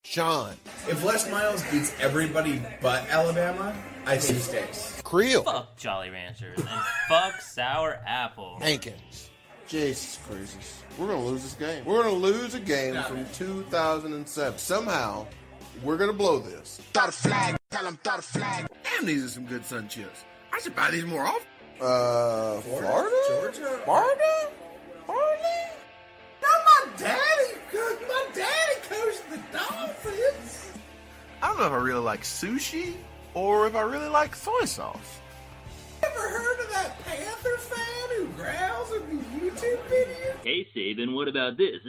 Sean. If Les Miles beats everybody but Alabama, I think he stays. Creel. Fuck Jolly Ranchers and fuck Sour Apple. Hankins. Jesus Cruises. We're going to lose this game. We're going to lose a game from 2007. Somehow, we're going to blow this. Thought a flag. Tell him thought a flag. Damn, these are some good sun chips. I should buy these more often. Florida? Georgia? Florida? Florida? Not my daddy. My daddy coached the Dolphins. I don't know if I really like sushi or if I really like soy sauce. Ever heard of that Panther fan who growls in the YouTube video? Casey, then what about this?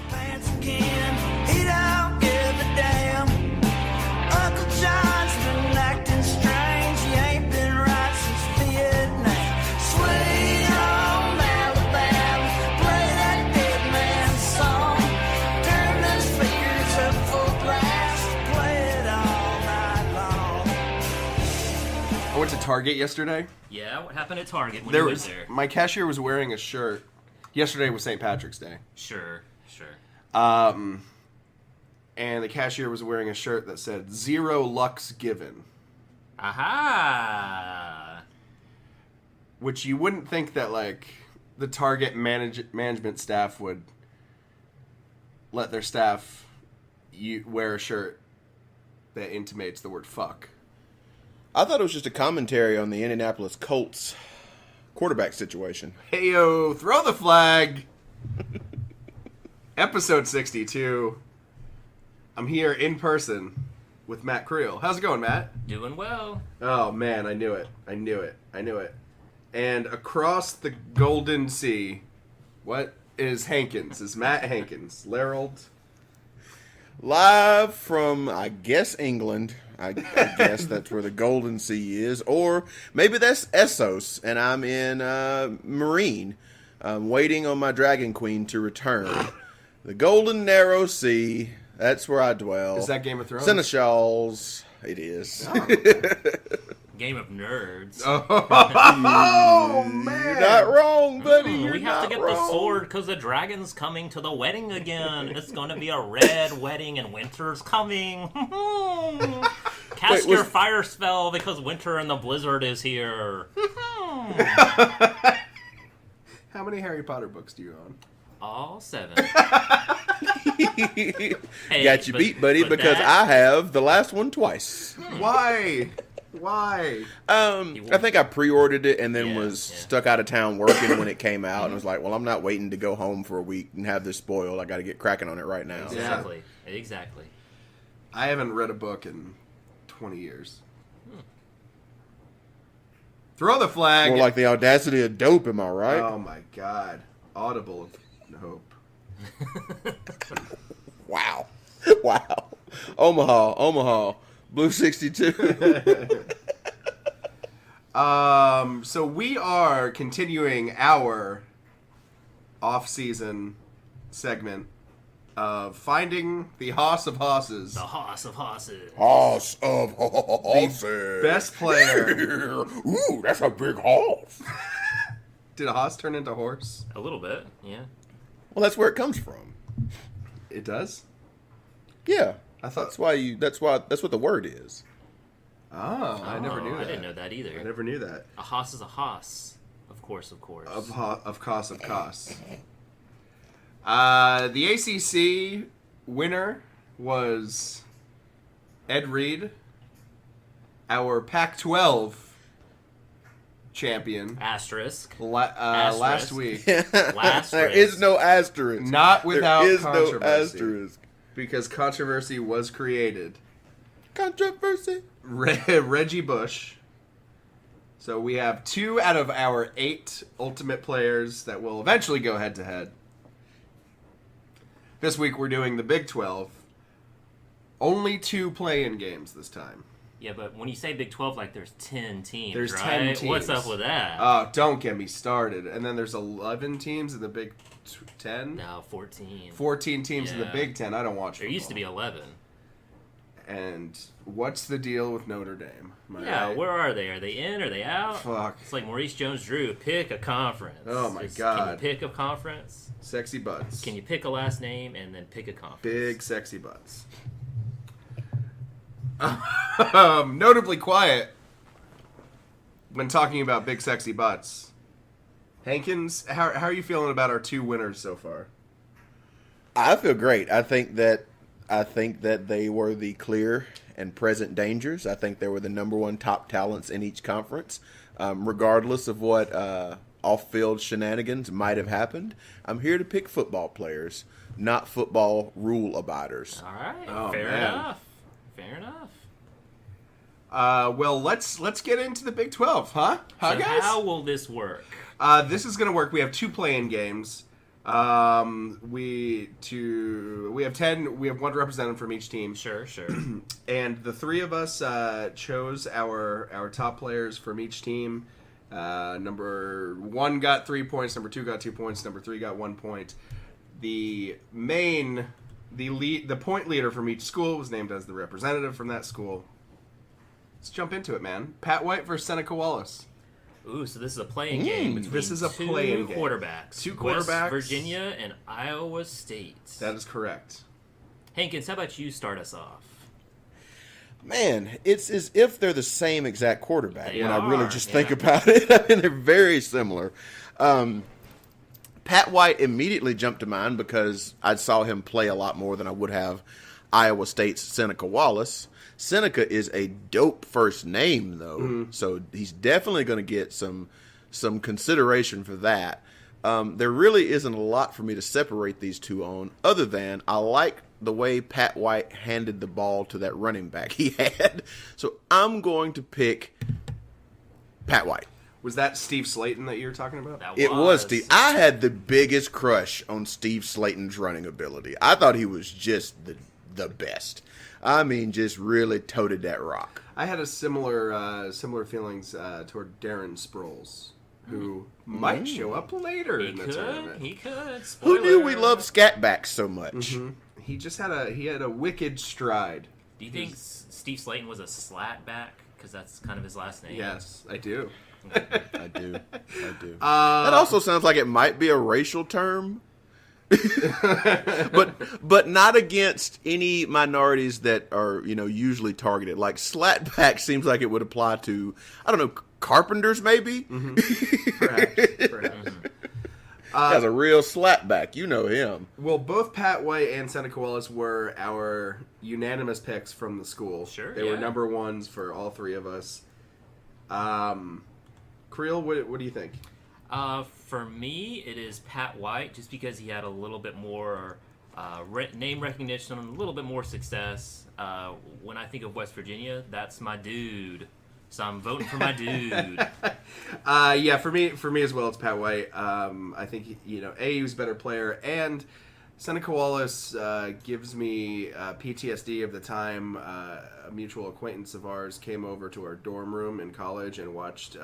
Pants again, he don't give a damn. Uncle John's been acting strange. He ain't been right since Vietnam. Sweet home Alabama, play that dead man's song. Turn those speakers up full blast, play it all night long. I went to Target yesterday. Yeah, what happened at Target when you went there? My cashier was wearing a shirt. Yesterday was St. Patrick's Day. Sure. And the cashier was wearing a shirt that said 0 Lux Given. Aha! Which you wouldn't think that, like, the Target management staff would let their staff wear a shirt that intimates the word fuck. I thought it was just a commentary on the Indianapolis Colts quarterback situation. Heyo, throw the flag! Episode 62. I'm here in person with Matt Creel. How's it going, Matt? Doing well. Oh, man, I knew it. And across the Golden Sea, what is Hankins? Is Matt Hankins. Larold? Live from, I guess, England. I guess that's where the Golden Sea is. Or maybe that's Essos, and I'm in Marine. I'm waiting on my Dragon Queen to return. The Golden Narrow Sea, that's where I dwell. Is that Game of Thrones? Seneschals, it is. Oh. Game of Nerds. Oh, man. You're not wrong, buddy. You're We have to get the sword because the dragon's coming to the wedding again. It's going to be a red wedding and winter's coming. Cast your fire spell because winter and the blizzard is here. How many Harry Potter books do you own? All 7. Got you beat, buddy, because I have the last one twice. Why? I think I pre-ordered it and then was stuck out of town working when it came out, and was like, well, I'm not waiting to go home for a week and have this spoiled. I got to get cracking on it right now. Exactly. I haven't read a book in 20 years. Throw the flag. More like the audacity of dope, am I right? Oh, my God. Audible of hope. Wow. Omaha. Blue 62. So we are continuing our off-season segment of finding the Hoss of Hosses. The Hoss of Hosses. Hoss of Hosses. Best player. Ooh, that's a big hoss. Did a Hoss turn into horse? A little bit, yeah. Well, that's where it comes from. It does? Yeah. I thought That's what the word is. Oh, I never knew that. I didn't know that either. I never knew that. A Hoss is a Hoss. Of course. Of course. The ACC winner was Ed Reed, our Pac-12 champion. Asterisk. Last week. There is no asterisk. Not without there is controversy. no asterisk. Because controversy was created. Controversy. Reggie Bush. So we have 2 out of our 8 ultimate players that will eventually go head-to-head. This week we're doing the Big 12. Only 2 play-in games this time. Yeah, but when you say Big 12, like there's 10 teams, There's right? 10 teams. What's up with that? Oh, don't get me started. And then there's 11 teams in the Big 10? No, 14. 14 teams in the Yeah. Big 10. I don't watch There football. used to be 11. And what's the deal with Notre Dame? Am I Yeah, right? where are they? Are they in? Are they out? Fuck. It's like Maurice Jones-Drew. Pick a conference. Oh, my Can you God. pick a conference? Sexy butts. Can you pick a last name and then pick a conference? Big sexy butts. Notably quiet when talking about big sexy butts. Hankins, how are you feeling about our 2 winners so far? I feel great. I think that they were the clear and present dangers. I think they were the number 1 top talents in each conference, regardless of what off-field shenanigans might have happened. I'm here to pick football players, not football rule abiders. All right. Oh, Fair man. enough. Fair enough. Well, let's get into the Big 12, huh? So Guys? how will this work? This is going to work. We have 2 play-in games. We have 10. We have 1 representative from each team. Sure. And the 3 of us chose our top players from each team. Number 1 got 3 points. Number 2 got 2 points. Number 3 got 1 point. The point leader from each school was named as the representative from that school. Let's jump into it, man. Pat White versus Seneca Wallace. Ooh, so this is a playing game between This is a 2 play-in game. quarterbacks. 2 West quarterbacks. Virginia and Iowa State. That is correct. Hankins, how about you start us off? Man, it's as if they're the same exact quarterback They when I really are, just yeah. think about it. I mean, they're very similar. Pat White immediately jumped to mind because I saw him play a lot more than I would have Iowa State's Seneca Wallace. Seneca is a dope first name, though, so he's definitely going to get some consideration for that. There really isn't a lot for me to separate these 2 on, other than I like the way Pat White handed the ball to that running back he had. So I'm going to pick Pat White. Was that Steve Slayton that you were talking about? It was Steve. I had the biggest crush on Steve Slayton's running ability. I thought he was just the best. I mean, just really toted that rock. I had a similar feelings toward Darren Sproles, who might show up later in the tournament. He could. Who knew we Spoiler. loved scatbacks so much? He just had a wicked stride. Do you think Steve Slayton was a slat back? Because that's kind of his last name. Yes, I do. I do. That also sounds like it might be a racial term. but not against any minorities that are, usually targeted. Like slatback seems like it would apply to, I don't know, carpenters maybe? Perhaps. Has a real slapback. You know him. Well, both Pat White and Seneca Wallace were our unanimous picks from the school. Sure, They were yeah. number 1s for all 3 of us. Creel, what do you think? For me, it is Pat White, just because he had a little bit more name recognition and a little bit more success. When I think of West Virginia, that's my dude. So I'm voting for my dude. Yeah, for me as well, it's Pat White. I think he was a better player, and Seneca Wallace gives me PTSD of the time a mutual acquaintance of ours came over to our dorm room in college and watched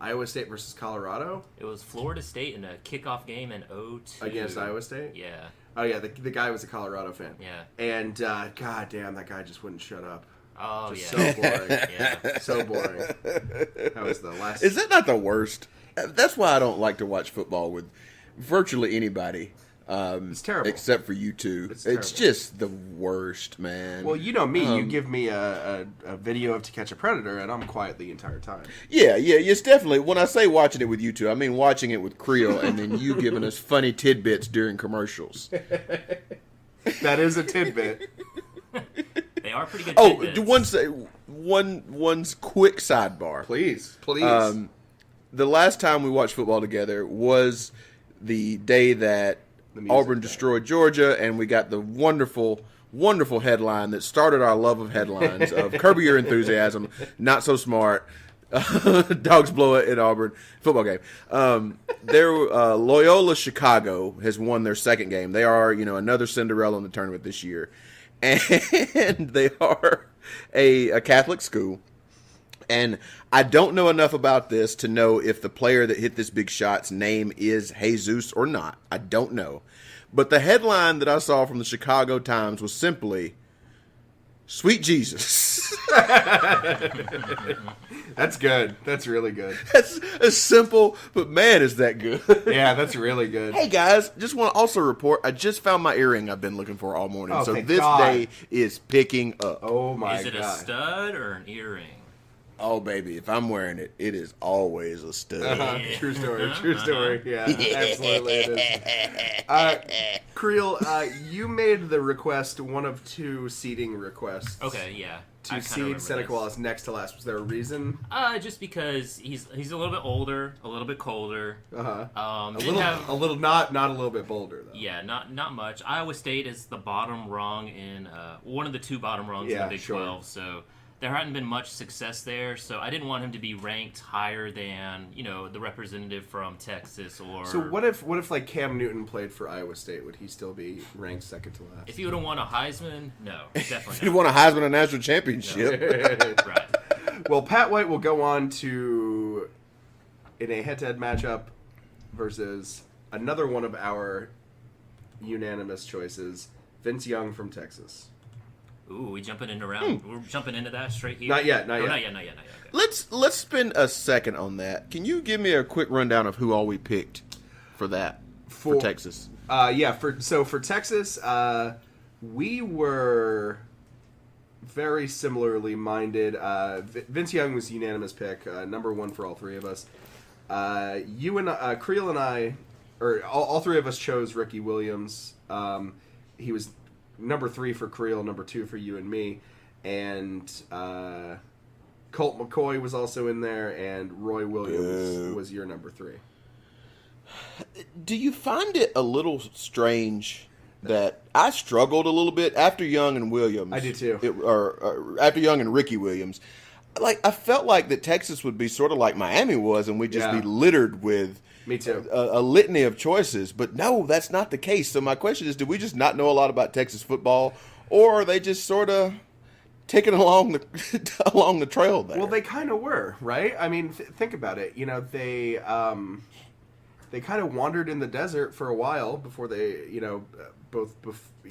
Iowa State versus Colorado. It was Florida State in a kickoff game in 2002. Against Iowa State? Yeah. Oh, yeah, the guy was a Colorado fan. Yeah. And, god damn, that guy just wouldn't shut up. Oh, Just yeah. so boring. Yeah. So boring. That was the last... Is that not the worst? That's why I don't like to watch football with virtually anybody. It's terrible. Except for you two. It's It's terrible. just the worst, man. Well, you know me. You give me a video of To Catch a Predator, and I'm quiet the entire time. Yeah, it's definitely, when I say watching it with you two, I mean watching it with Creel and then you giving us funny tidbits during commercials. That is a tidbit. They are pretty good Oh, tidbits. one's quick sidebar. Please. The last time we watched football together was the day that The music Auburn day. destroyed Georgia, and we got the wonderful, wonderful headline that started our love of headlines of Curb Your Enthusiasm, Not So Smart, Dogs Blow It at Auburn, football game. Loyola Chicago has won their second game. They are, another Cinderella in the tournament this year. And they are a Catholic school. And I don't know enough about this to know if the player that hit this big shot's name is Jesus or not. I don't know. But the headline that I saw from the Chicago Times was simply, Sweet Jesus. That's good. That's really good. That's simple, but man, is that good. Yeah, that's really good. Hey guys, just want to also report, I just found my earring I've been looking for all morning. Oh, so thank this God. day is picking up. Oh my Is it a God. stud or an earring? Oh baby, if I'm wearing it, it is always a stud. True story. True story. Yeah, absolutely it is. Creel, you made the request, one of two seating requests. Okay, yeah. I To kinda seed remember Seneca this. Wallace next to last. Was there a reason? Just because he's a little bit older, a little bit colder. A Didn't have- little, not a little bit bolder though. Yeah, not much. Iowa State is the bottom rung in one of the two bottom rungs in Yeah, the Big sure. 12, so there hadn't been much success there. So I didn't want him to be ranked higher than the representative from Texas or. So what if like Cam Newton played for Iowa State? Would he still be ranked second to last? If he would have won a Heisman, no, If definitely you not. want a Heisman and national championship. Right. Well, Pat White will go on to in a head-to-head matchup versus another one of our unanimous choices, Vince Young from Texas. Ooh, we jumping into round. We're jumping into that straight here. Not yet, not Oh, yet. not yet. Okay. Let's spend a second on that. Can you give me a quick rundown of who all we picked for that for Texas? For Texas, we were very similarly minded. Vince Young was unanimous pick, number one for all three of us. You and Creel and I, or all three of us chose Ricky Williams. He was number 3 for Creel, number 2 for you and me, and Colt McCoy was also in there, and Roy Williams was your number 3. Do you find it a little strange that I struggled a little bit after Young and Williams? I do too. Or after Young and Ricky Williams. Like, I felt like that Texas would be sort of like Miami was, and we'd just be littered with Me too. a litany of choices. But no, that's not the case. So my question is, do we just not know a lot about Texas football, or are they just sort of taking along the trail there? Well, they kind of were, right? I mean, think about it. They kind of wandered in the desert for a while before they,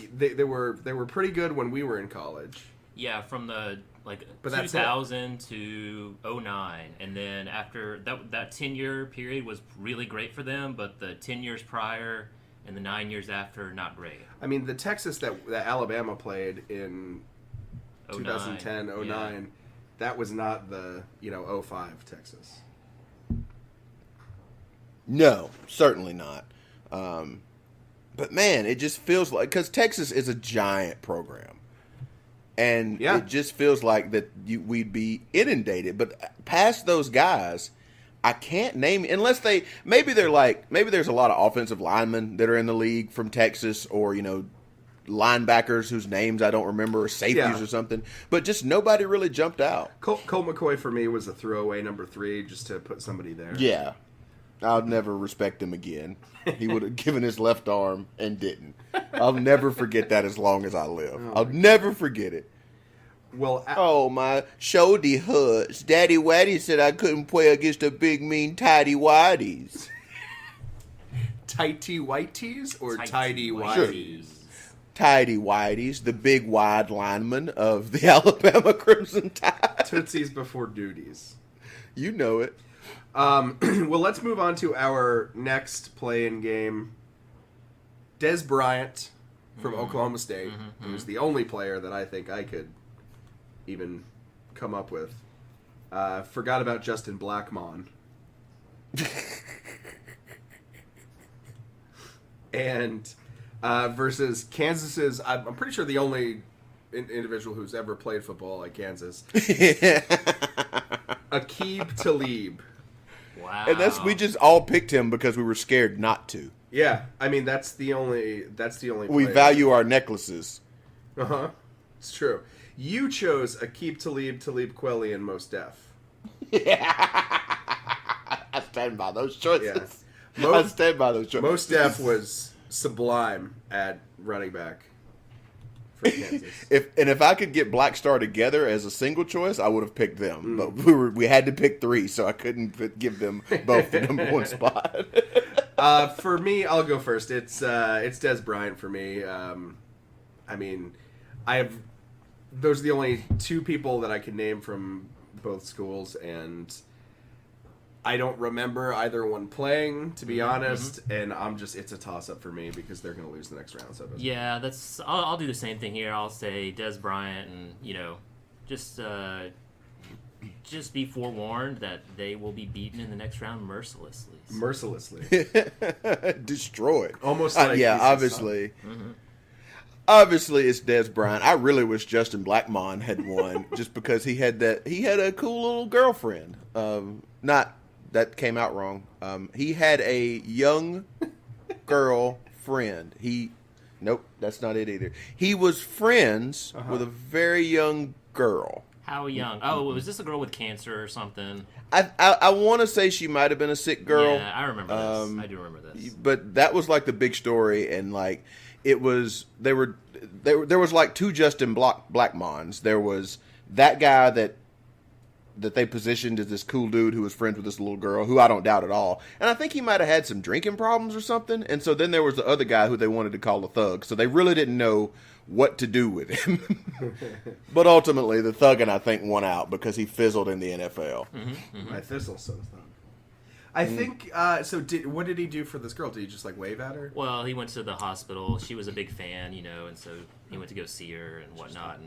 they were pretty good when we were in college. Yeah, from the But that's 2000 to 09, and then after that 10-year period was really great for them, but the 10 years prior and the 9 years after, not great. I mean, the Texas that Alabama played in 09, 2010, 09, yeah. that was not the 05 Texas. No, certainly not. But man, it just feels like, because Texas is a giant program. And it just feels like that we'd be inundated. But past those guys, I can't name, unless maybe there's a lot of offensive linemen that are in the league from Texas, or linebackers whose names I don't remember, or safeties or something. But just nobody really jumped out. Colt McCoy for me was a throwaway number 3, just to put somebody there. Yeah, I'll never respect him again. He would have given his left arm and didn't. I'll never forget that as long as I live. I'll never forget it. Well, Oh, my shoulder hurts. Daddy Waddy said I couldn't play against the big, mean, tidy Waddies. tighty whiteys or tidy Sure. whiteys? Tidy Whiteys, the big wide lineman of the Alabama Crimson Tide. Tootsies before duties. You know it. Well, let's move on to our next play-in game. Des Bryant from Oklahoma State, who's the only player that I think I could even come up with. Forgot about Justin Blackmon. And versus Kansas's, I'm pretty sure the only individual who's ever played football at Kansas, Aqib Talib. Wow. And we just all picked him because we were scared not to. Yeah, I mean that's the only. We player. value our necklaces. It's true. You chose Aqib Talib, Talib Kweli, and Mos Def. I stand by those choices. Yeah. I stand by those choices. Mos Def was sublime at running back for Kansas. If I could get Black Star together as a single choice, I would have picked them. But we had to pick 3, so I couldn't give them both the number 1 spot. For me, I'll go first. It's Des Bryant for me. I mean, I have those are the only two people that I can name from both schools, and I don't remember either one playing, to be honest, and it's a toss-up for me because they're going to lose the next round. So Yeah, I'll do the same thing here. I'll say Des Bryant, and just be forewarned that they will be beaten in the next round mercilessly. Destroyed. Almost like obviously. Obviously, it's Des Bryant. I really wish Justin Blackmon had won, just because he had a cool little girlfriend. That came out wrong. He had a young girl friend. Nope, that's not it either. He was friends with a very young girl. How young? Oh, was this a girl with cancer or something? I want to say she might have been a sick girl. Yeah, I remember this. I do remember this. But that was like the big story, and like it was there was like two Justin Blackmons. There was that guy that they positioned as this cool dude who was friends with this little girl, who I don't doubt at all. And I think he might have had some drinking problems or something. And so then there was the other guy who they wanted to call a thug. So they really didn't know what to do with him. But ultimately, the thuggin', I think, won out because he fizzled in the NFL. My thistle, so thug. I think, what did he do for this girl? Did he just, like, wave at her? Well, he went to the hospital. She was a big fan, and so he went to go see her and whatnot,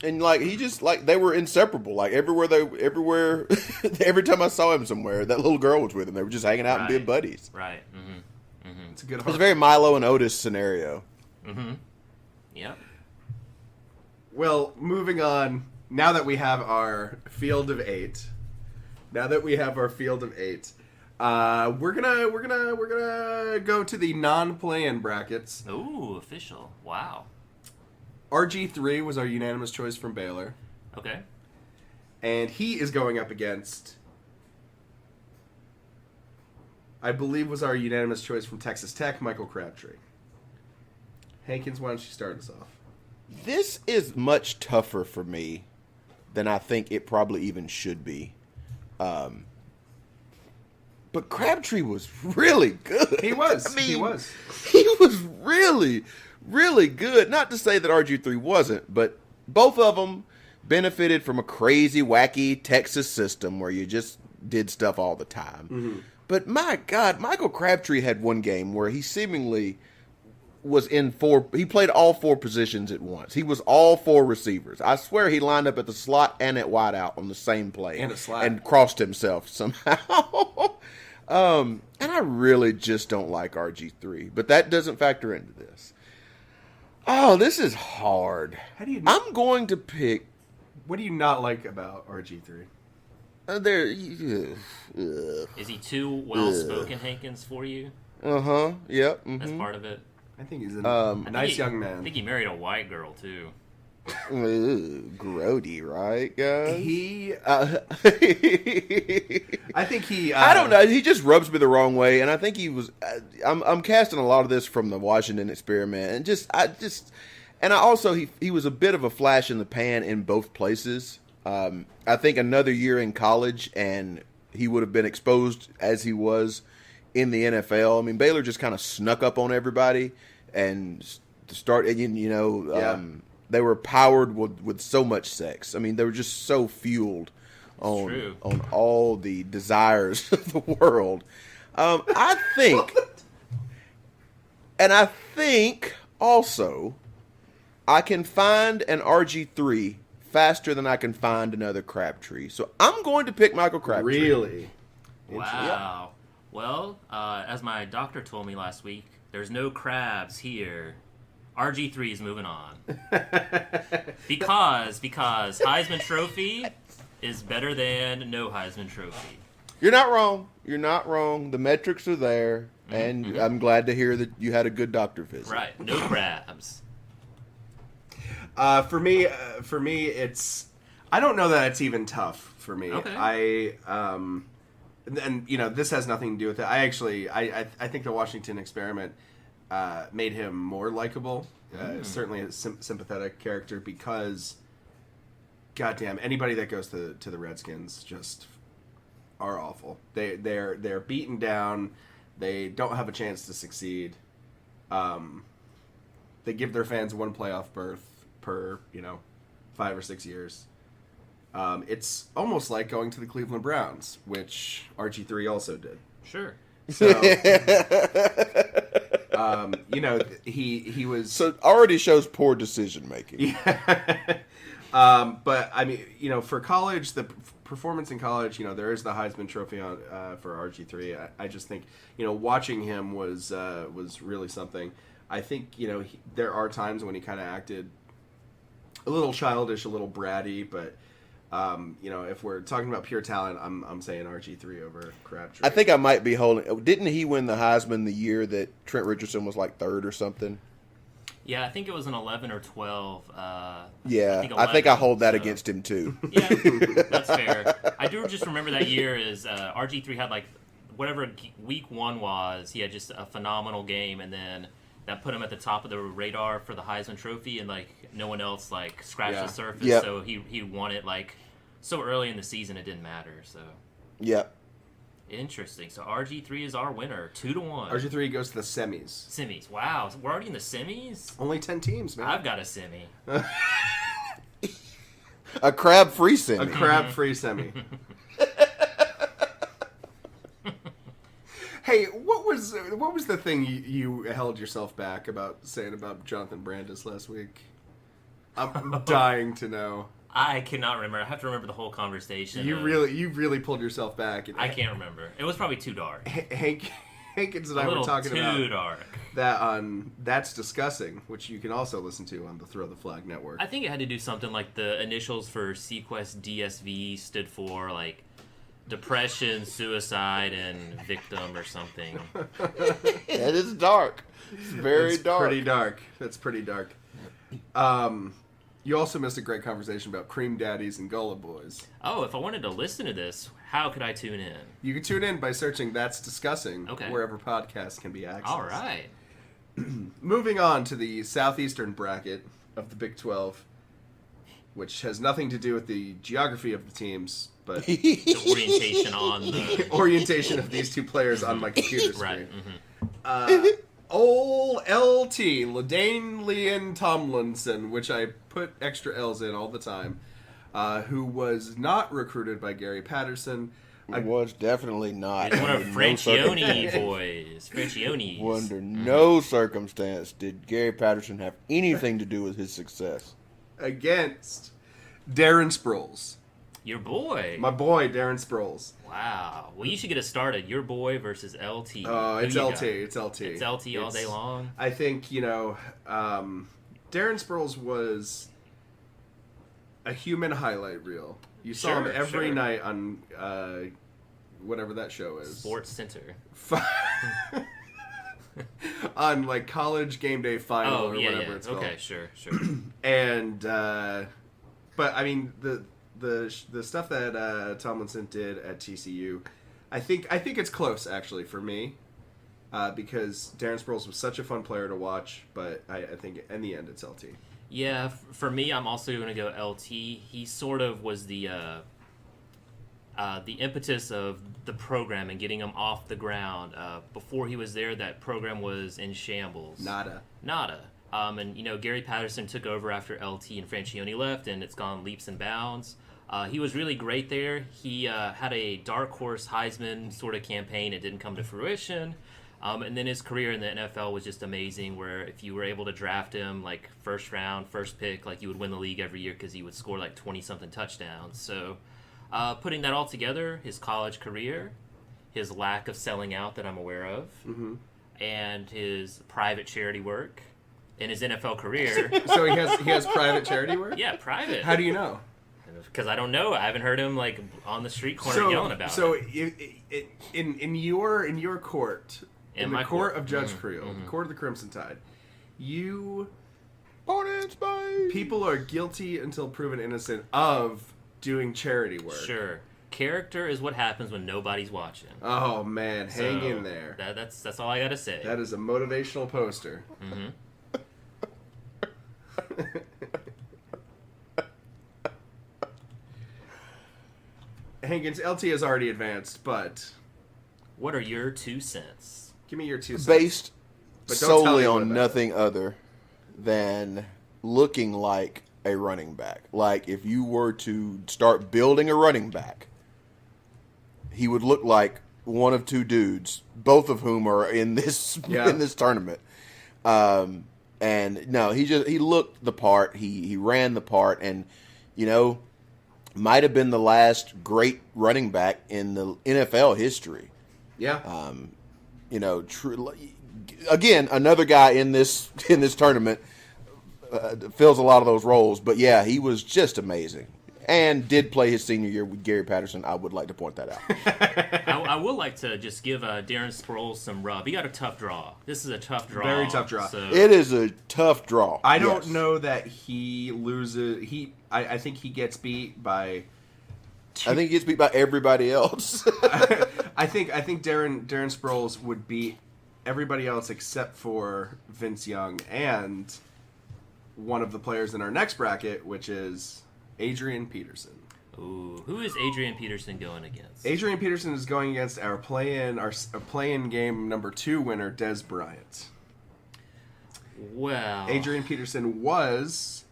And like he just like they were inseparable. Like everywhere every time I saw him somewhere, that little girl was with him. They were just hanging out and being buddies. Right. It's a good. It's a very Milo and Otis scenario. Yep. Well, moving on. Now that we have our field of eight, we're gonna go to the non-play-in brackets. Ooh, official! Wow. RG3 was our unanimous choice from Baylor. Okay. And he is going up against, I believe was our unanimous choice from Texas Tech, Michael Crabtree. Hankins, why don't you start us off? This is much tougher for me than I think it probably even should be. But Crabtree was really good. He was. I mean, he was really, really good. Not to say that RG3 wasn't, but both of them benefited from a crazy, wacky Texas system where you just did stuff all the time. But my God, Michael Crabtree had one game where he seemingly was he played all four positions at once. He was all four receivers. I swear he lined up at the slot and at wideout on the same play. And a slot. And crossed himself somehow. And I really just don't like RG3. But that doesn't factor into this. Oh, this is hard. How do you? I'm going to pick. What do you not like about RG3? Is he too well-spoken, Hankins, for you? Yep. That's part of it. I think he's a nice young man. I think he married a white girl, too. Grody, right, guys? I think he. I don't know. He just rubs me the wrong way, and I think he was. I'm casting a lot of this from the Washington experiment, and he was a bit of a flash in the pan in both places. I think another year in college, and he would have been exposed as he was in the NFL. I mean, Baylor just kind of snuck up on everybody and started. They were powered with so much sex. I mean, they were just so fueled on all the desires of the world. I think also I can find an RG3 faster than I can find another Crabtree. So I'm going to pick Michael Crabtree. Really? Wow. Well, as my doctor told me last week, there's no crabs here. RG3 is moving on. because Heisman Trophy is better than no Heisman Trophy. You're not wrong. The metrics are there, and I'm glad to hear that you had a good doctor visit. Right. No crabs. For me, it's. I don't know that it's even tough for me. Okay. And this has nothing to do with it. I think the Washington experiment made him more likable. Certainly a sympathetic character because, goddamn, anybody that goes to the Redskins just are awful. They're beaten down. They don't have a chance to succeed. They give their fans one playoff berth per 5 or 6 years. It's almost like going to the Cleveland Browns, which RG3 also did. Sure. So, he was... So already shows poor decision making. Yeah. But, I mean, for college, the performance in college, there is the Heisman Trophy on for RG3. I just think, watching him was really something. I think, there are times when he kind of acted a little childish, a little bratty, but... if we're talking about pure talent, I'm saying RG3 over Crabtree. I think I might be holding. Didn't he win the Heisman the year that Trent Richardson was like third or something? Yeah, I think it was an 11 or 12. Yeah, I think I hold that against him too. Yeah, that's fair. I do just remember that year is RG3 had like whatever week 1 was. He had just a phenomenal game, and then that put him at the top of the radar for the Heisman Trophy, and like no one else like scratched the surface. Yep. So he won it like so early in the season it didn't matter. So Yep. interesting. So RG3 is our winner, 2-1. RG3 goes to the semis. Semis. Wow, we're already in the semis. Only 10 teams, man. I've got a semi. A crab-free semi. A crab-free semi. Hey, what was the thing you held yourself back about saying about Jonathan Brandis last week? I'm dying to know. I cannot remember. I have to remember the whole conversation. You really pulled yourself back. I can't remember. It was probably too dark. Hankins and I were talking too about dark. that on That's Discussing, which you can also listen to on the Throw the Flag Network. I think it had to do something like the initials for Sequest DSV stood for like depression, suicide, and victim or something. It is dark. It's very dark. Pretty dark. That's pretty dark. You also missed a great conversation about Cream Daddies and Gullah Boys. Oh, if I wanted to listen to this, how could I tune in? You can tune in by searching That's Discussing Okay. wherever podcasts can be accessed. All right. Moving on to the southeastern bracket of the Big 12, which has nothing to do with the geography of the teams, but The orientation on the... orientation of these two players on my computer screen. Right. Mm-hmm. Old LT, LaDaine Leon Tomlinson, which I put extra L's in all the time, who was not recruited by Gary Patterson. I was definitely not. He's one of Under no Francione boys. Francione's. Under no circumstance did Gary Patterson have anything to do with his success. Against Darren Sproles. Your boy. My boy, Darren Sproles. Wow. Well, you should get us started. Your boy versus LT. Oh, it's Who you LT. got? It's LT. It's LT all day long. I think, Darren Sproles was a human highlight reel. You saw him every night on whatever that show is. Sports Center. On like College Game Day Final or whatever it's called. Okay, sure. And but I mean the stuff that Tomlinson did at TCU, I think it's close actually for me, because Darren Sproles was such a fun player to watch. But I think in the end it's LT. Yeah, for me, I'm also going to go LT. He sort of was the impetus of the program and getting him off the ground. Before he was there, that program was in shambles. Nada. And Gary Patterson took over after LT and Francione left, and it's gone leaps and bounds. He was really great there. He had a dark horse Heisman sort of campaign. It didn't come to fruition. And then his career in the NFL was just amazing, where if you were able to draft him, like, first round, first pick, like, you would win the league every year because he would score, like, 20-something touchdowns. So putting that all together, his college career, his lack of selling out that I'm aware of, and his private charity work, and his NFL career. So he has private charity work? Yeah, private. How do you know? Because I don't know. I haven't heard him, like, on the street corner yelling about it. So in your court... In the my court of Judge Creel, the court of the Crimson Tide, people are guilty until proven innocent of doing charity work. Sure. Character is what happens when nobody's watching. Oh man, hang So, in there. That's all I gotta say. That is a motivational poster. Hankins, LT has already advanced, but What are your 2 cents? give me your 2 cents. Based But don't tell solely me what on about nothing other than looking like a running back. Like, if you were to start building a running back, he would look like one of two dudes, both of whom are in this in this tournament. And no, he looked the part. He ran the part, and might have been the last great running back in the NFL history. Yeah. Again, another guy in this tournament fills a lot of those roles. But yeah, he was just amazing, and did play his senior year with Gary Patterson. I would like to point that out. I would like to just give Darren Sproles some rub. He got a tough draw. This is a tough draw. Very tough draw. So. It is a tough draw. I don't know that he loses. I think he gets beat by. I think he gets beat by everybody else. I think Darren Sproles would beat everybody else except for Vince Young and one of the players in our next bracket, which is Adrian Peterson. Ooh, who is Adrian Peterson going against? Adrian Peterson is going against our play-in game number 2 winner, Des Bryant. Well, Adrian Peterson was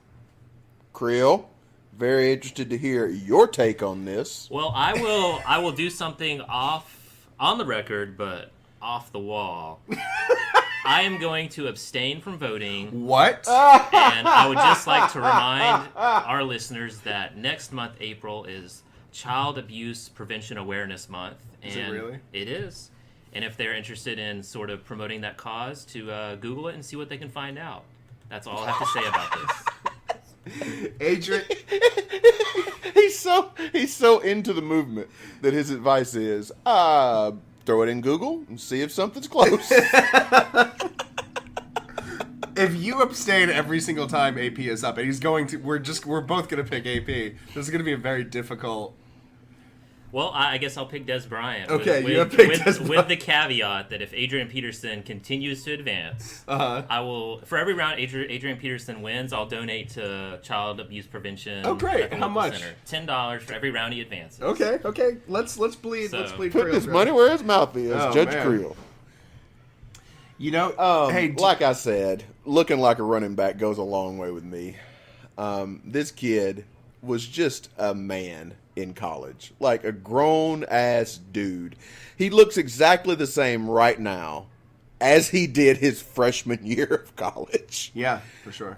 Creel, very interested to hear your take on this. Well, I will do something off on the record, but off the wall. I am going to abstain from voting. what? And I would just like to remind our listeners that next month, April, is Child Abuse Prevention Awareness Month. And Is it really? It is. And if they're interested in sort of promoting that cause, to Google it and see what they can find out. That's all I have to say about this. Adrian. He's so into the movement that his advice is throw it in Google and see if something's close. If you abstain every single time AP is up, and he's going to, we're both going to pick AP. This is going to be a very difficult. Well, I guess I'll pick Des Bryant. Okay, you pick Des Bryant. With the caveat that if Adrian Peterson continues to advance, I will, for every round Adrian Peterson wins, I'll donate to Child Abuse Prevention. Oh, great. at the How local much? Center. $10 for every round he advances. Okay. Let's bleed. So- Let's bleed. Put Creel's his round. money where his mouth is, Oh, Judge man. Creel. Hey, Like I said, looking like a running back goes a long way with me. This kid was just a man in college, like a grown-ass dude. He looks exactly the same right now as he did his freshman year of college. yeah, for sure.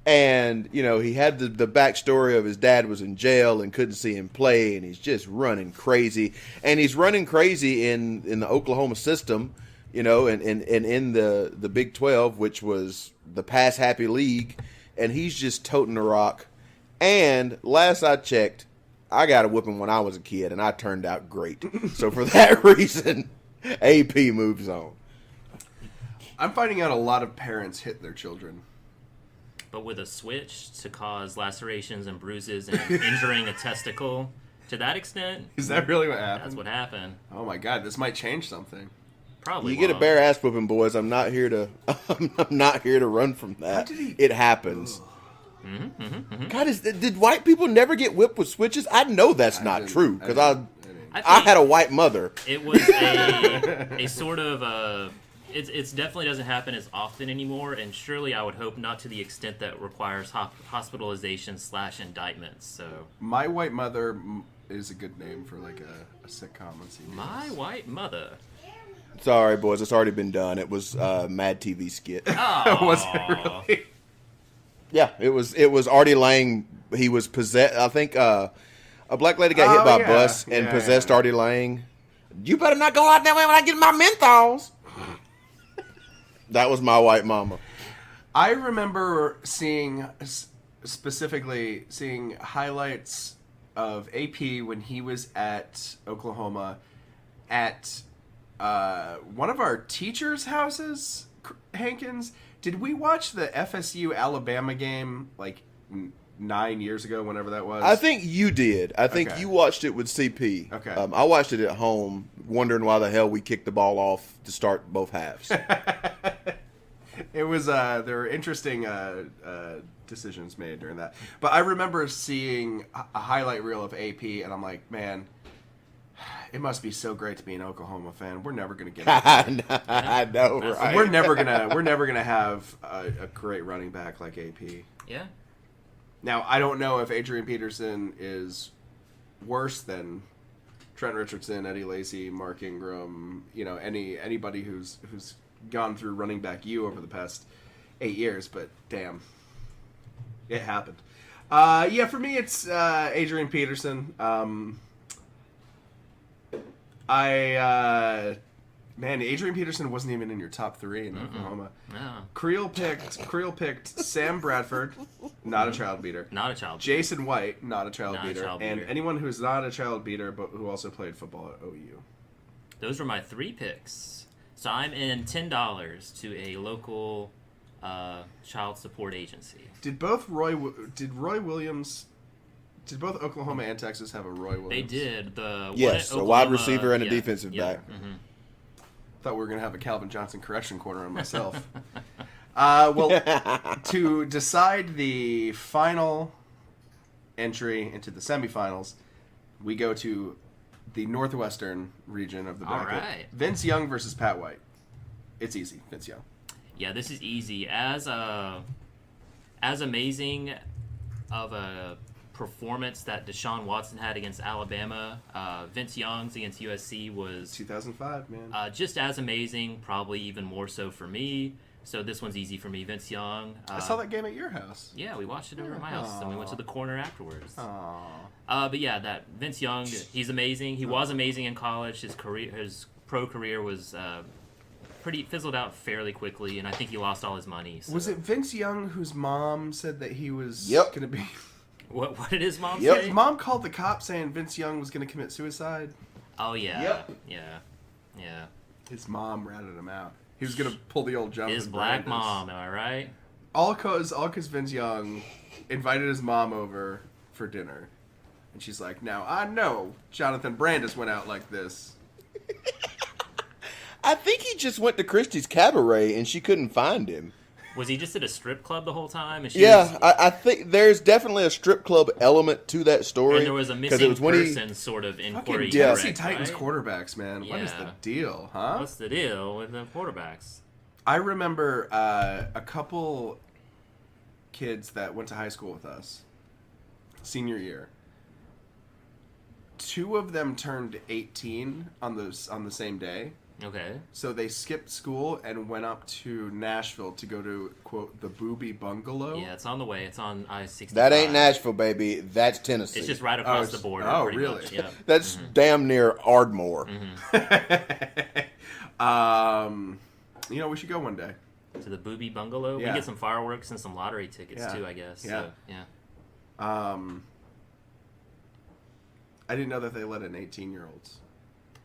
And, he had the backstory of his dad was in jail and couldn't see him play, and he's just running crazy. And he's running crazy in the Oklahoma system, and in the Big 12, which was the pass-happy league, and he's just toting the rock. And last I checked, I got a whipping when I was a kid, and I turned out great. So for that reason, AP moves on. I'm finding out a lot of parents hit their children. But with a switch to cause lacerations and bruises and injuring a testicle, to that extent, Is that really what happened? that's what happened. Oh my God, this might change something. Probably You get a won't. bare ass whipping, boys. I'm not here to run from that. It happens. God, did white people never get whipped with switches? I know that's not didn't- true because I think had a white mother. It was a sort of it definitely doesn't happen as often anymore, and surely I would hope not to the extent that requires hospitalization / indictments. So My White Mother is a good name for like a sitcom on CBS. My White Mother. Sorry, boys, it's already been done. It was a Mad TV skit. Was it really? Yeah, it was Artie Lang. He was possessed. I think a black lady got hit by a bus and possessed Artie Lang. You better not go out that way when I get my menthols. That was My White Mama. I remember specifically seeing highlights of AP when he was at Oklahoma at one of our teachers' houses, Hankins. Did we watch the FSU Alabama game like 9 years ago, whenever that was? I think you did. I think Okay. you watched it with CP. Okay. I watched it at home, wondering why the hell we kicked the ball off to start both halves. It was there were interesting decisions made during that. But I remember seeing a highlight reel of AP, and I'm like, man, it must be so great to be an Oklahoma fan. We're never gonna get it. I know, right? We're never gonna have a great running back like AP. Yeah. Now, I don't know if Adrian Peterson is worse than Trent Richardson, Eddie Lacy, Mark Ingram, anybody who's gone through running back U over the past 8 years, but damn, it happened. For me, it's Adrian Peterson. Adrian Peterson wasn't even in your top 3 in Oklahoma. No. Creel picked Sam Bradford, not a child beater. Not a child beater. Jason White, not a child Not a beater. child And beater. anyone who's not a child beater but who also played football at OU. Those were my 3 picks. So I'm in $10 to a local child support agency. Did both Oklahoma and Texas have a Roy Williams? They did. Yes, a wide receiver and a defensive back. Mm-hmm. Thought we were going to have a Calvin Johnson correction corner on myself. To decide the final entry into the semifinals, we go to the northwestern region of the bracket. All right. Vince Young versus Pat White. It's easy. Vince Young. Yeah, this is easy. As amazing of a performance that Deshaun Watson had against Alabama, Vince Young's against USC was 2005, man. just as amazing, probably even more so for me. So this one's easy for me. Vince Young. I saw that game at your house. Yeah, we watched it over at my house, and we went to the corner afterwards. Aww. But yeah, that Vince Young, he's amazing. He was amazing in college. His pro career was pretty fizzled out fairly quickly, and I think he lost all his money. So. Was it Vince Young whose mom said that he was Yep. going to be... What did his mom Yep. say? His mom called the cops saying Vince Young was going to commit suicide. Oh yeah. Yep. Yeah. His mom ratted him out. He was going to pull the old jump. His black mom, am I right? All cause Vince Young invited his mom over for dinner. And she's like, now I know Jonathan Brandis went out like this. I think he just went to Christie's Cabaret and she couldn't find him. Was he just at a strip club the whole time? And Yeah, I think there's definitely a strip club element to that story. And there was a 'cause missing it was when person sort of Fucking inquiry. Tennessee correct, Titans right? quarterbacks, man. What is the Yeah. deal, huh? What's the deal with the quarterbacks? I remember a couple kids that went to high school with us, senior year. 2 of them turned 18 on the same day. Okay. So they skipped school and went up to Nashville to go to, quote, the Booby Bungalow. Yeah, it's on the way. It's on I-65. That ain't Nashville, baby. That's Tennessee. It's just right across the border. oh, pretty really? Much. Yeah. That's damn near Ardmore. We should go one day. To the Booby Bungalow. We Yeah. can get some fireworks and some lottery tickets Yeah. too, I guess. Yeah. So, yeah. I didn't know that they let in 18-year-olds.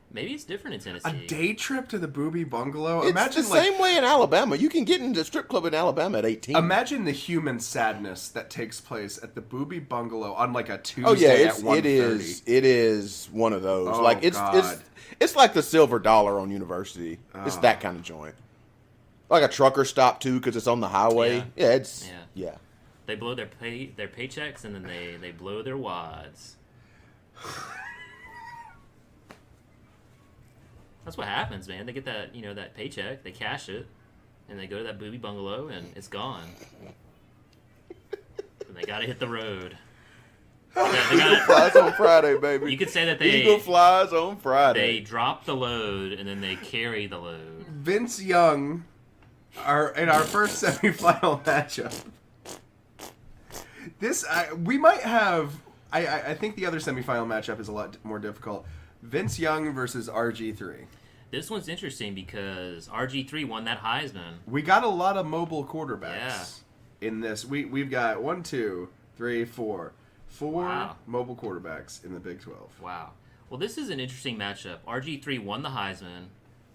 Maybe it's different in A Tennessee. day trip to the Booby Bungalow? It's Imagine the same way in Alabama. You can get into a strip club in Alabama at 18. Imagine the human sadness that takes place at the Booby Bungalow on like a Tuesday Oh yeah, at 1:30. it is one of those. Oh, like it's God. it's like the Silver Dollar on University. It's that kind of joint. Like a trucker stop too, because it's on the highway. Yeah, yeah. They blow their paychecks and then they blow their wads. That's what happens, man. They get that that paycheck, they cash it, and they go to that Booby Bungalow and it's gone. And they gotta hit the road. Eagle flies on Friday, baby. You could say that Eagle flies on they Friday. drop the load and then they carry the load. Vince Young, in our first semifinal matchup. We might have. I think the other semifinal matchup is a lot more difficult. Vince Young versus RG3. This one's interesting because RG3 won that Heisman. We got a lot of mobile quarterbacks Yeah. in this. We've got 1, 2, 3, 4 Wow. mobile quarterbacks in the Big 12. Wow. Well, this is an interesting matchup. RG3 won the Heisman,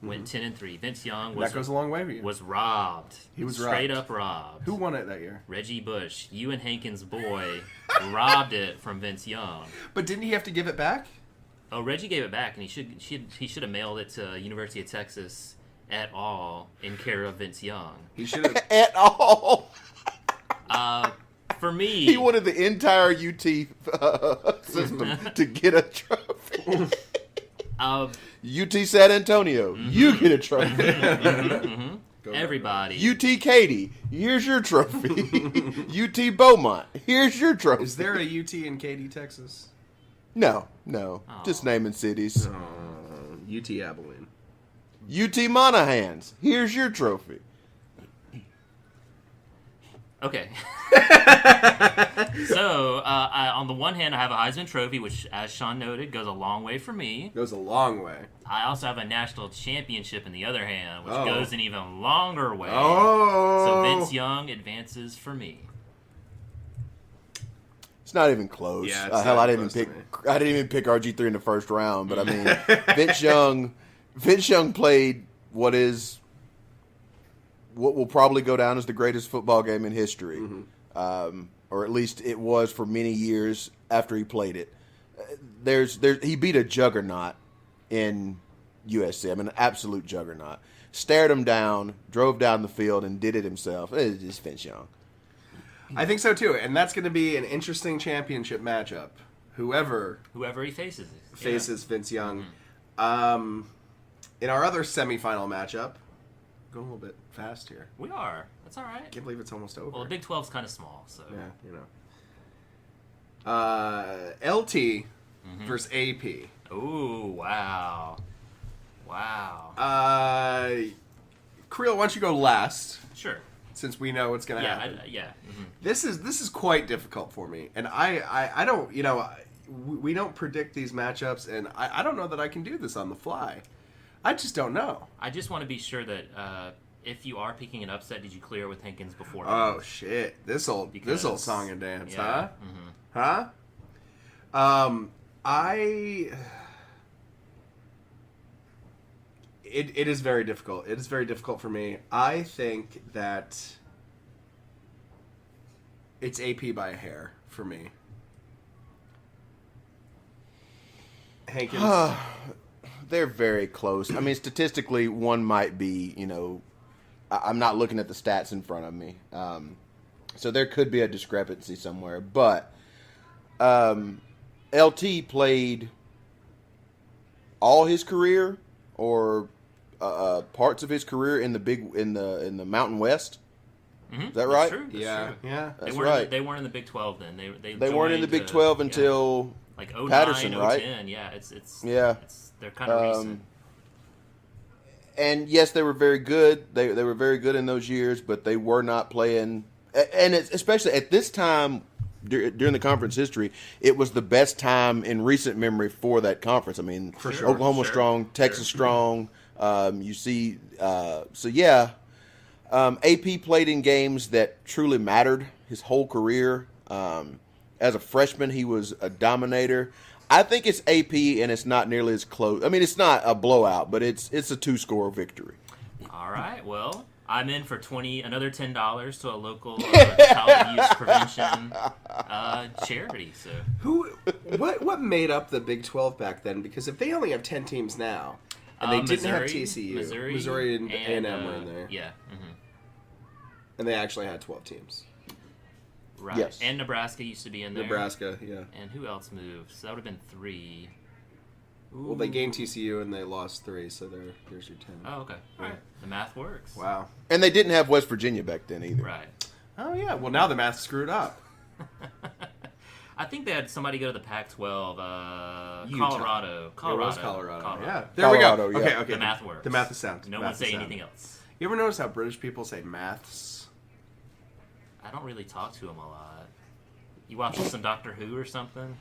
went 10-3. Vince Young That goes a long way for you. was robbed. He was straight robbed. up robbed. Who won it that year? Reggie Bush, Ewan Hankins' boy, robbed it from Vince Young. But didn't he have to give it back? Oh, Reggie gave it back, and he should have mailed it to University of Texas et al. In care of Vince Young. He should have. At all. For me, He wanted the entire UT system to get a trophy. uh, UT San Antonio, you get a trophy. Go Everybody. UT Katy, here's your trophy. UT Beaumont, here's your trophy. Is there a UT in Katy, Texas? No. Aw. Just naming cities. UT Abilene. UT Monahans, here's your trophy. Okay. So, on the one hand, I have a Heisman Trophy, which, as Sean noted, goes a long way for me. Goes a long way. I also have a national championship in the other hand, which Oh. goes an even longer way. Oh. So Vince Young advances for me. It's not even close. Yeah, it's Hell, not I didn't close even pick RG3 in the first round. But I mean, Vince Young played what will probably go down as the greatest football game in history, or at least it was for many years after he played it. He beat a juggernaut in USC. I mean, an absolute juggernaut. Stared him down, drove down the field, and did it himself. It's just Vince Young. I think so too, and that's going to be an interesting championship matchup. Whoever Whoever he faces. faces Vince Young. In our other semifinal matchup, going a little bit fast here. We are. That's all right. Can't believe it's almost over. Well, the Big 12's kind of small, so. Yeah, LT versus AP. Ooh, wow. Wow. Creel, why don't you go last, Sure. since we know what's going to happen. Mm-hmm. This is quite difficult for me, and I don't, we don't predict these matchups, and I don't know that I can do this on the fly. I just don't know. I just want to be sure that if you are picking an upset, did you clear with Hankins before? Oh shit! This old song and dance, yeah. huh? It is very difficult. It is very difficult for me. I think that it's AP by a hair for me. Hankins. They're very close. I mean, statistically, one might be, I'm not looking at the stats in front of me. So there could be a discrepancy somewhere. But LT played all his career or parts of his career in the Mountain West. Mm-hmm. Is that right? That's true. That's Yeah, true. yeah. That's They weren't right. They weren't in the Big 12 then. They weren't in the Big 12 until like 09, Patterson, right? 010. Yeah, it's Yeah. they're kind of recent. And yes, they were very good. They were very good in those years, but they were not playing. And especially at this time during the conference history, it was the best time in recent memory for that conference. I mean, For sure. Oklahoma strong, Texas strong. You see, so yeah. AP played in games that truly mattered his whole career. As a freshman, he was a dominator. I think it's AP, and it's not nearly as close. I mean, it's not a blowout, but it's a 2-score victory. All right, well, I'm in for another $10 to a local child abuse prevention charity. So What made up the Big 12 back then? Because if they only have 10 teams now, and they didn't have TCU, Missouri and A&M were in there, yeah, and they actually had 12 teams. right. Yes. And Nebraska used to be in there. Nebraska, yeah. And who else moved? So that would have been 3. Well, they gained TCU and they lost 3, so there's your 10. Oh, okay. All right. The math works. Wow. And they didn't have West Virginia back then either. Right. Oh yeah. Well, now the math's screwed up. I think they had somebody go to the Pac-12. Utah. Colorado. It was Colorado. Yeah. There Colorado, we go. yeah. Okay. The math works. The math is sound. No Math one is say sound. anything else. You ever notice how British people say maths? I don't really talk to them a lot. You watching some Doctor Who or something?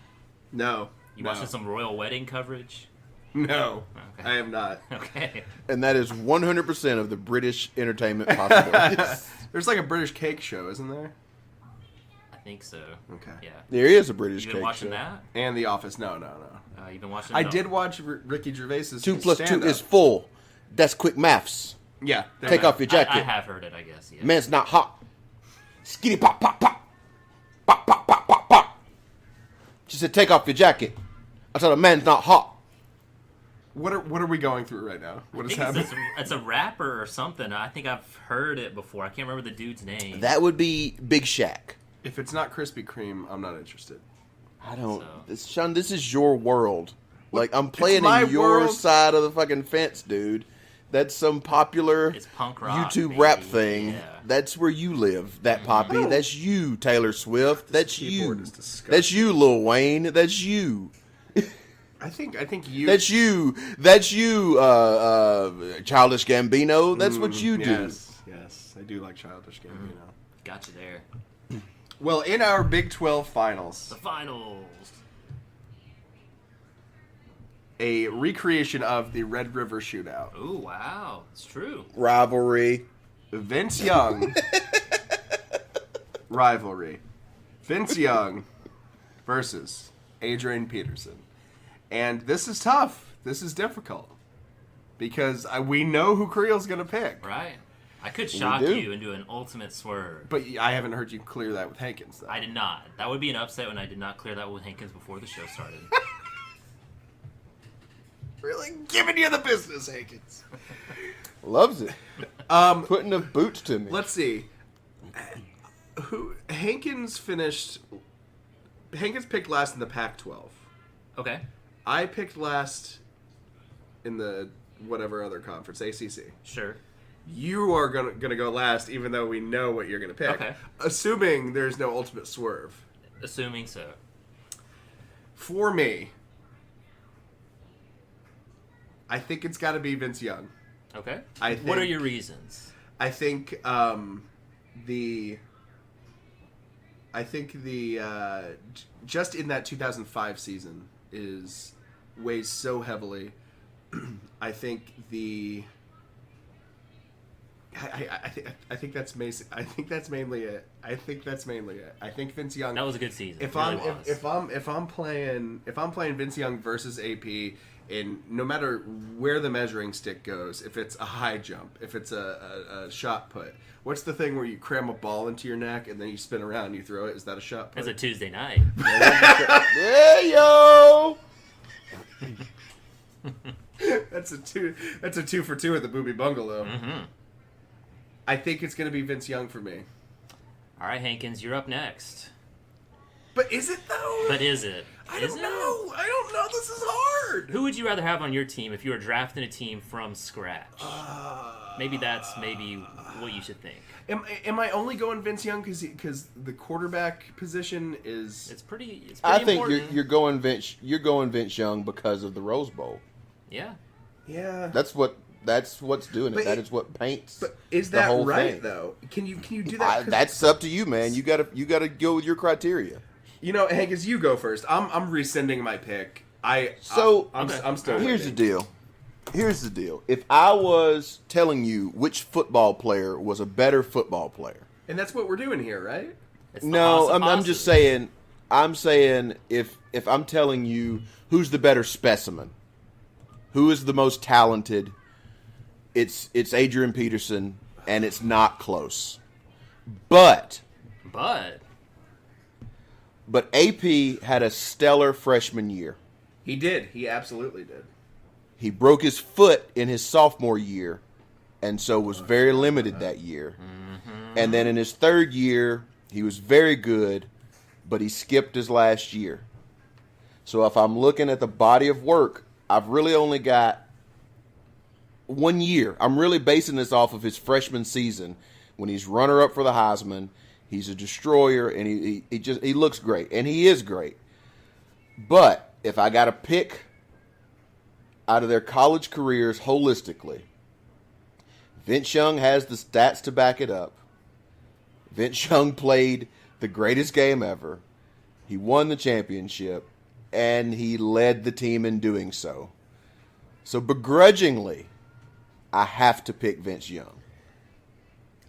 No. You watching some royal wedding coverage? No. Okay. I am not. Okay. And that is 100% of the British entertainment possibilities. There's like a British cake show, isn't there? I think so. Okay. Yeah. There is a British You been cake watching show. that? And The Office. No. You've been watching. I did watch Ricky Gervais's 2 plus 2 stand-up. is 4. That's quick maths. Yeah. Take off your jacket. I have heard it. I guess. Yeah. Man's not hot. Skitty pop pop pop. Pop pop pop pop pop. She said, take off your jacket. I told her, man's not hot. What are we going through right now? What is happening? It's a rapper or something. I think I've heard it before. I can't remember the dude's name. That would be Big Shaq. If it's not Krispy Kreme, I'm not interested. I don't. So- Sean, this is your world. Like, I'm playing my in your world. side of the fucking fence, dude. That's some popular It's punk rock, YouTube baby. rap thing. Yeah. That's where you live. That Poppy. That's you, Taylor Swift. That's keyboard you. is disgusting. That's you, Lil Wayne. That's you. I think you. That's you. That's you, Childish Gambino. That's what you do. Yes, I do like Childish Gambino. Got you there. Well, in our Big 12 finals, The finals. a recreation of the Red River Shootout. Ooh, wow. It's true. Rivalry. Vince Young rivalry. Vince Young versus Adrian Peterson. And this is tough. This is difficult. Because we know who Creel's going to pick. Right. I could shock do. you into an ultimate swerve. But I haven't heard you clear that with Hankins, though. I did not. That would be an upset when I did not clear that with Hankins before the show started. Really giving you the business, Hankins. Loves it. Putting the boots to me. Let's see. Hankins picked last in the Pac-12. Okay. I picked last in the whatever other conference, ACC. Sure. You are gonna go last, even though we know what you're gonna pick. Okay. Assuming there's no ultimate swerve. Assuming so. For me, I think it's got to be Vince Young. Okay. I What are think- your reasons? I think just in that 2005 season weighs so heavily. I think I think that's Mason. I think that's mainly it. I think Vince Young. That was a good season. If It really I'm was. if I'm playing Vince Young versus AP, and no matter where the measuring stick goes, if it's a high jump, if it's a shot put, what's the thing where you cram a ball into your neck and then you spin around and you throw it? Is that a shot put? It's a Tuesday night. Yeah, yo. That's a two for two at the Booby Bungalow. Mm-hmm. I think it's gonna be Vince Young for me. All right, Hankins, you're up next. But is it though? But is it? I Is don't it? know. I don't know. This is hard. Who would you rather have on your team if you were drafting a team from scratch? Maybe that's what you should think. Am I only going Vince Young because the quarterback position is? It's pretty I think important. you're going Vince. You're going Vince Young because of the Rose Bowl. Yeah. Yeah. That's what's doing it. But That is what paints. But is the that whole right thing. though? Can you do that? 'Cause- That's up to you, man. You gotta go with your criteria. You know, Hank, as you go first. I'm rescinding my pick. I'm still. Here's the waiting. deal. Here's the deal. If I was telling you which football player was a better football player, And that's what we're doing here, right? It's the no, House of I'm just Hosses. saying. I'm saying if I'm telling you who's the better specimen, who is the most talented, it's Adrian Peterson, and it's not close. But AP had a stellar freshman year. He did. He absolutely did. He broke his foot in his sophomore year, and so was very limited that year. And then in his third year, he was very good, but he skipped his last year. So if I'm looking at the body of work, I've really only got 1 year. I'm really basing this off of his freshman season when he's runner-up for the Heisman. He's a destroyer, and he looks great, and he is great. But if I got to pick out of their college careers holistically, Vince Young has the stats to back it up. Vince Young played the greatest game ever. He won the championship, and he led the team in doing so. So begrudgingly, I have to pick Vince Young.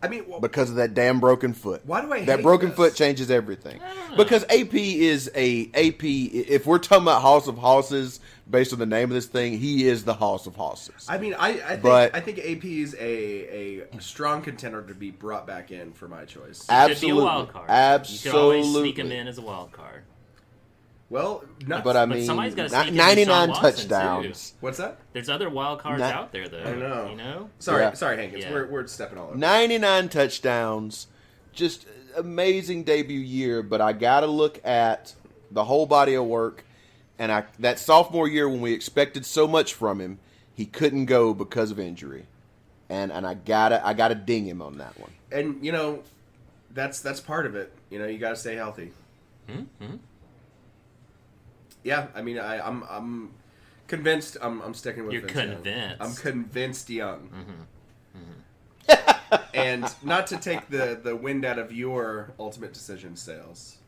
I mean, Because of that damn broken foot. Why do I That hate broken this? foot changes everything. Because AP, if we're talking about House of Hosses, based on the name of this thing, he is the House of Hosses. I mean, I think AP is a strong contender to be brought back in for my choice. Could be a wild card. You could always sneak him Absolutely. in as a wild card. Well, not, But I But mean, somebody's gotta sneak in 99 Deshaun Watson, touchdowns. what's that? There's other wild cards Not- out there, though. I know. You know? Sorry, Yeah. sorry, Hankins. Yeah. We're stepping all over. 99 touchdowns. Just amazing debut year. But I got to look at the whole body of work. And that sophomore year when we expected so much from him, he couldn't go because of injury. and I gotta ding him on that one. And you know, that's part of it. You know, you gotta stay healthy. Mm-hmm. Yeah, I mean, I'm convinced. I'm sticking with. You're Vince Young. convinced. I'm convinced Young. Mm-hmm. And not to take the wind out of your ultimate decision sales,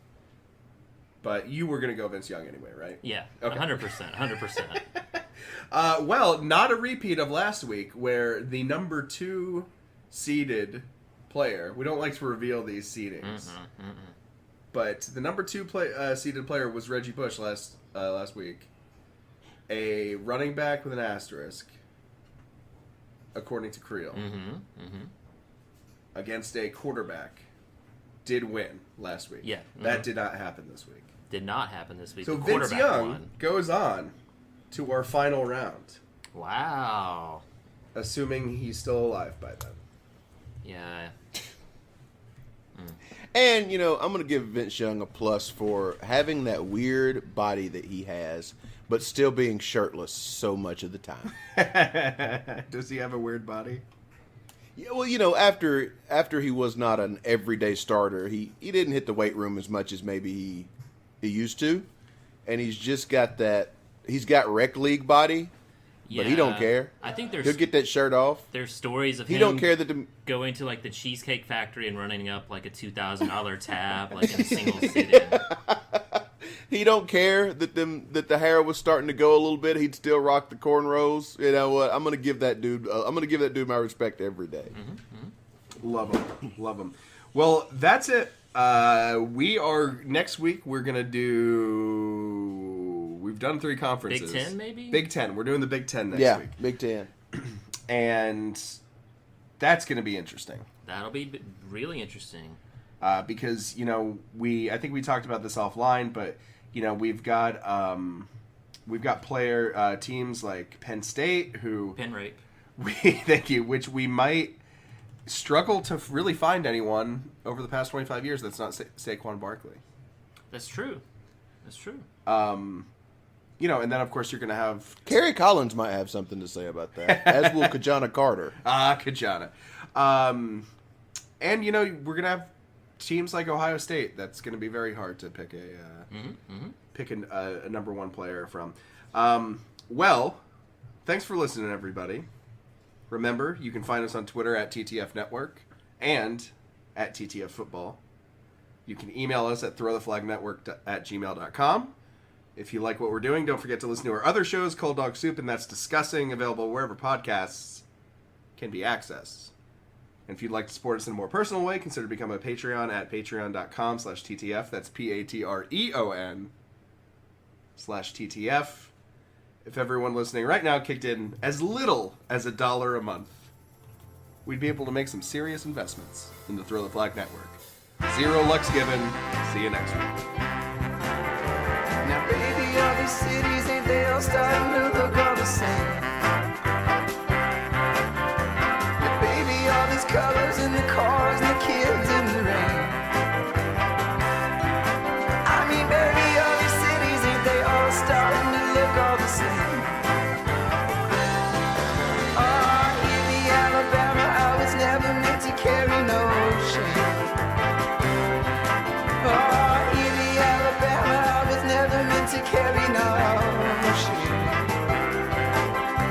but you were going to go Vince Young anyway, right? Yeah, Okay. 100%. Well, not a repeat of last week where the number 2 seeded player, we don't like to reveal these seedings, but the number 2 seeded player was Reggie Bush last week. A running back with an asterisk, according to Creel, against a quarterback, did win last week. Yeah. That did not happen this week. Did not happen this week. So The Vince quarterback Young won. goes on to our final round, Wow. assuming he's still alive by then. Yeah. And, you know, I'm going to give Vince Young a plus for having that weird body that he has, but still being shirtless so much of the time. Does he have a weird body? Yeah, well, you know, after he was not an everyday starter, he didn't hit the weight room as much as maybe he used to. And he's just got he's got rec league body, but he don't care. I think He'll get that shirt off. there's stories of He him don't care that going to like the Cheesecake Factory and running up like a $2,000 tab like in a single sitting. he don't care that the hair was starting to go a little bit. He'd still rock the cornrows. You know what? I'm gonna give that dude my respect every day. Love him. Well, that's it. We are next week. We're gonna do. We've done 3 conferences. Big Ten, maybe? Big Ten. We're doing the Big Ten next Yeah, week, Big Ten. and that's gonna be interesting. That'll be really interesting. Because you know I think we talked about this offline, but you know we've got player teams like Penn State who Pin rape. which we might struggle to really find anyone over the past 25 years that's not Saquon Barkley. That's true. That's true. You know, and then of course you're going to have Kerry Collins might have something to say about that, as will Kajana Carter. Kajana. And you know we're going to have teams like Ohio State. That's going to be very hard to pick a number 1 player from. Well, thanks for listening, everybody. Remember, you can find us on Twitter at TTF Network and at TTF Football. You can email us at throwtheflagnetwork@gmail.com. If you like what we're doing, don't forget to listen to our other shows, Cold Dog Soup, and That's Discussing, available wherever podcasts can be accessed. And if you'd like to support us in a more personal way, consider becoming a Patreon at patreon.com/TTF. That's PATREON/TTF. If everyone listening right now kicked in as little as $1 a month, we'd be able to make some serious investments in the Throw the Flag Network. 0 lucks given. See you next week. Now, baby, all these cities, ain't they all starting to look all the same? Now, baby, all these colors and the cars and the kids in the rain. I mean, baby, all these cities, ain't they all starting to look all the same? Oh, in the Alabama, I was never meant to carry no shame. Oh, in the Alabama, I was never meant to carry no shame.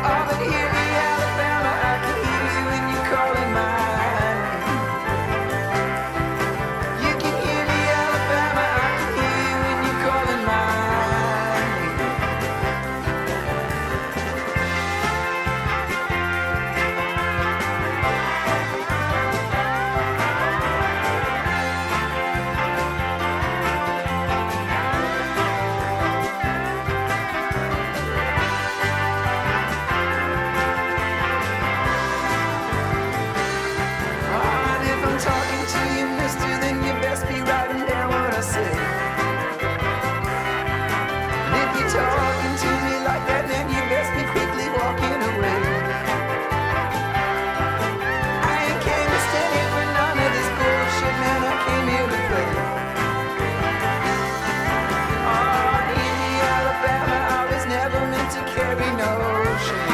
Oh, but hear me, Alabama, I can hear you when you calling my name. You can hear me, Alabama, I can hear you when you calling my name. And if I'm talking to you, mister, then you best be writing down what I say. And if you're talking to me like that, then you best be quickly walking away. I ain't came to stand here for none of this bullshit, man, I came here to play. Oh, in the Alabama, I was never meant to carry no shame.